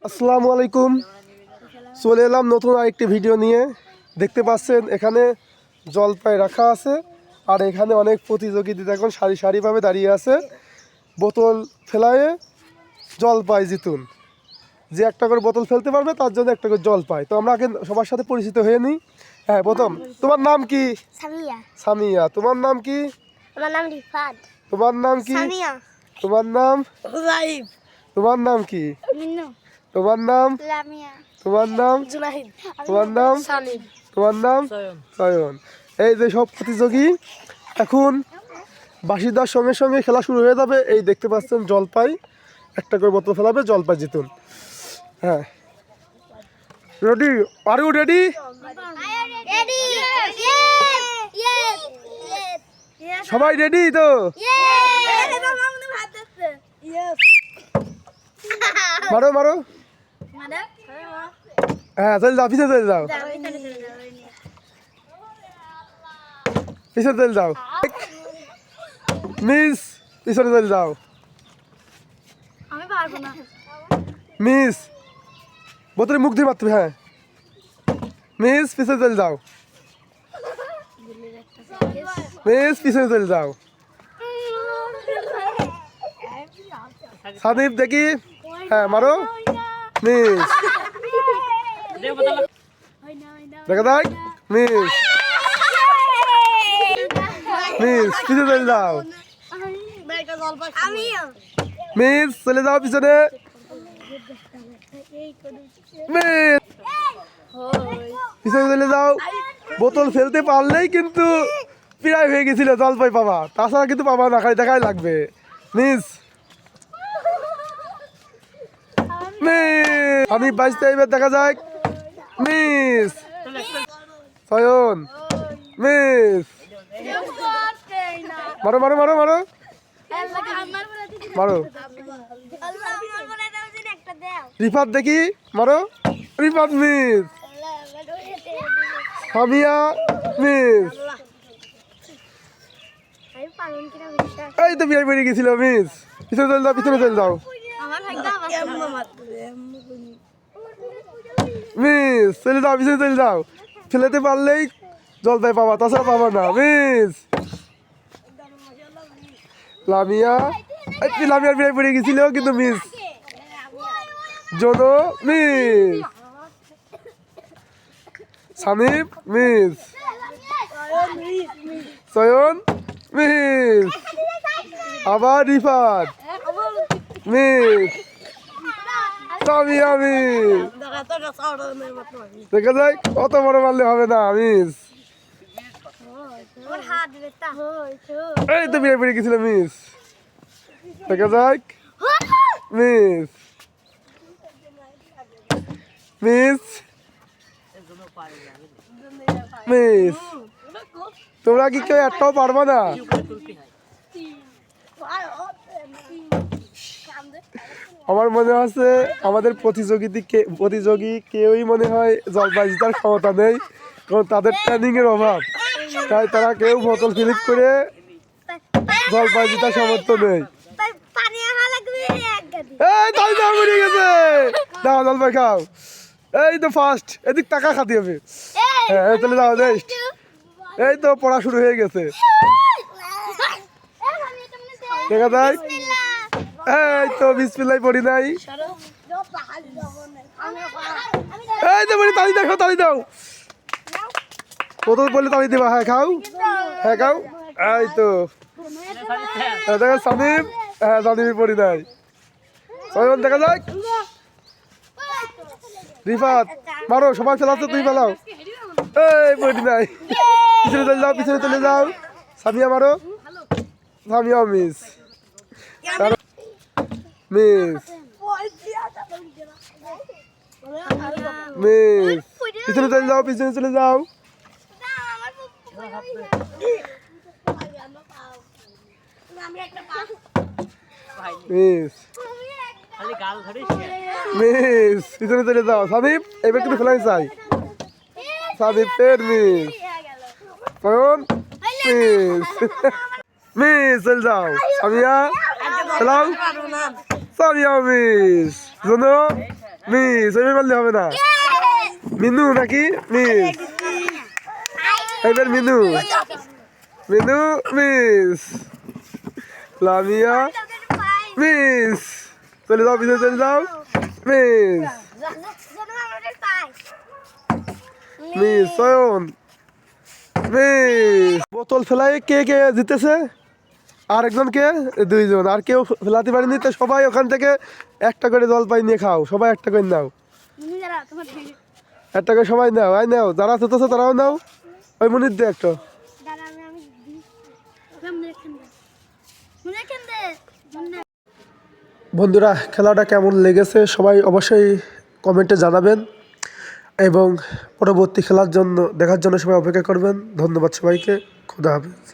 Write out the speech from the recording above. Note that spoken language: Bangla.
আসসালামু আলাইকুম। চলে এলাম নতুন আরেকটি ভিডিও নিয়ে। দেখতে পাচ্ছেন এখানে জলপাই রাখা আছে, আর এখানে অনেক প্রতিযোগী দেখুন সারি সারিভাবে দাঁড়িয়ে আছে। বোতল ফেলায়ে জলপাই জিতুন, যে একটা করে বোতল ফেলতে পারবে তার জন্য একটা করে জল পায়। তো আমরা আগে সবার সাথে পরিচিত হয়ে নিই। হ্যাঁ, প্রথম তোমার নাম কি? সামিয়া। সামিয়া। তোমার নাম কি? আমার নাম রিফাত। তোমার নাম কি? সামিয়া। তোমার নাম? রাইব। তোমার নাম কি? মিন্নু। তোমার নাম? লামিয়া। তোমার নাম? জুনাহিদ। তোমার নাম? সানিব। তোমার নাম? সয়ন। এই যে সব প্রতিযোগী এখন বাঁশি দেওয়ার সঙ্গে সঙ্গে খেলা শুরু হয়ে যাবে। এই দেখতে পাচ্ছেন জলপাই, একটা করে বোতল ফেলাবে, জলপাই জিতুন। হ্যাঁ, ready? Are you ready? Ready. সবাই রেডি তো? মারো মারো। হ্যাঁ, চলে যাও, পিছিয়ে চলে যাও, পিছিয়ে চলে যাও। মিস, পিছনে চলে যাও। আমি পারবো না। মিস, বোতলে মুখ দিয়ে মারতে হবে। হ্যাঁ মিস, পিছনে চলে যাও। মিস, পিছনে চলে যাও। সানিব দেখি। হ্যাঁ মারো। মিস, দেখা যাক। মিস, মিস, পিছনে চলে যাও। মিস, চলে যাও পিছনে। মিস, পিছনে চলে যাও। বোতল ফেলতে পারলেই কিন্তু প্রায় হয়ে গেছিল জলপাই পাবা, তাছাড়া কিন্তু পাবা না, খালি দেখাই লাগবে। মিস, মিস, আমি বাঁচতে এবার দেখা যাক। মিস, সয়ন। মিস, মারো মারো মারো মারো মারো। রিফাত দেখি, মারো। রিফাত মিস। সামিয়া মিস। এই তো বিয়ে বেরিয়ে গেছিল। মিস, পিছনে চলে যাও, পিছনে চলে যাও। মিস, চলে যাও, পিছনে চলে যাও। ফেলেতে পারলেই জলপাই পাবা, তাছাড়া পাবা না। মিস, লামিয়া। লামিয়ার বিয়ে বেরিয়ে গেছিল কিন্তু মিস। জোনো মিস। সানিব মিস। সয়ন মিস। আবার রিফাত মিস। সামিয়া মিস। দেখা যায় অত বড় মারলে হবে না। মিস, এই তো বিয়ে বেরিয়ে গেছিল। মিস, দেখা যাক। Miss, miss, miss. তোমরা কি কেউ একটাও পারবা না? আমার মনে আছে আমাদের প্রতিযোগী কেউই মনে হয় জলপাই জেতার ক্ষমতা নেই, কারণ তাদের ট্রেনিং এর অভাব, তাই তারা কেউ বোতল ফিলিপ করে জলপাই জেতার সামর্থ্য নেই। এই তাই দাও, বেরিয়ে গেছে। দাও জলপাই খাও। এই তো ফার্স্ট, এদিক টাকা খাতে হবে। হ্যাঁ চলে যাও। নেক্সট। এই তো পড়া শুরু হয়ে গেছে। দেখা যায়। এই তো বিসমিল্লাহ পড়ি নাই। এই তো বলি তালি দেখো, তালি দাও। প্রথম বললে তালি দেবা। হ্যাঁ খাও, হ্যাঁ খাও। এই তো দেখো সানিব। হ্যাঁ সানিব পড়ি নাই। সয়ন দেখা যাক। রিফাত মারো, সবাই ফেলাচ্ছে, তুই ফেলাও। এই পড়ি নাই। পিছনে চলে যাও, পিছনে চলে যাও। সামিয়া মারো। সামিয়া মিস। মিস, মিস, পিছনে চলে যাও, পিছনে চলে যাও। মিস, মিস, পিছনে চলে যাও। সানিব এবার কিন্তু ফেলাই চাই। সানিব ফের মিস। সয়ন মিস। মিস, চলে যাও। সামিয়া ফেলাও। সামিয়া মিস। জোনো মিস এবার বললে হবে না। মিনু নাকি মিস? এবার মিনু মিনু মিস, লামিয়া মিস। চলে যাও পিছনে চলে যাও। Miss miss Sayan miss. বোতল ফেলাই কে কে জিতেছে? আর একজন কে? দুইজন। আর কেউ ফেলাতে পারেনি, তো সবাই ওখান থেকে একটা করে জলপাই নিয়ে খাও। সবাই একটা করে নাও, একটা করে সবাই নাও। আই নাও, যারা জিতেছে তারাও নাও। ওই মনির দে একটা। বন্ধুরা, খেলাটা কেমন লেগেছে সবাই অবশ্যই কমেন্টে জানাবেন এবং পরবর্তী খেলার জন্য দেখার জন্য সবাই অপেক্ষা করবেন। ধন্যবাদ সবাইকে। খোদা হাফেজ।